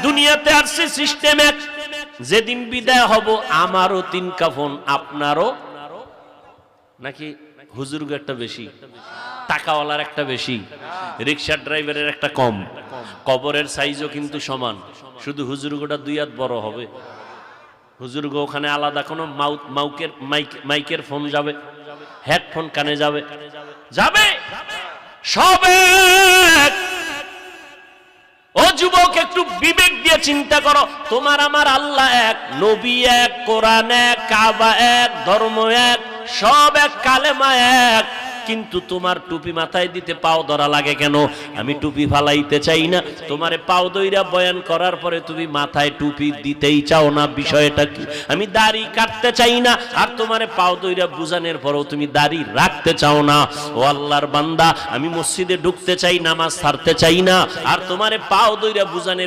দুনিয়াতে আসছে সিস্টেম এক, যেদিন বিদায় হব আমারও 3 কাফন, আপনারও নাকি হুজুরগো একটা বেশি, টাকাওয়ালার একটা বেশি, রিকশা ড্রাইভারের একটা কম, কবরের সাইজও কিন্তু সমান, শুধু হুজুরগোটা 2 হাত বড় হবে। হুজুরগো ওখানে আলাদা কোনো মাইকের ফোন যাবে, হেডফোন কানে যাবে, যাবে সবে। ও যুবক, একটু বিবেক দিয়ে চিন্তা করো, তোমার আমার আল্লাহ এক, নবী এক, কোরআন এক, কাবা এক, ধর্ম এক, সব এক, কালেমা এক, কিন্তু তোমার টুপি মাথায় দিতে পাও ধরা লাগে কেন? আমি টুপি ফালাইতে চাই না, তোমারে পাও দইরা বয়ান করার পরে তুমি মাথায় টুপি দিতেই চাও না, বিষয়টা কি? আমি দাড়ি কাটতে চাই না, আর তোমারে পাও দইরা বুঝানোর পরেও তুমি দাড়ি রাখতে চাও না। ও আল্লাহর বান্দা, আমি মসজিদে ঢুকতে চাই, নামাজ ছাড়তে চাই না, আর তোমারে পাও দইরা বুঝানোর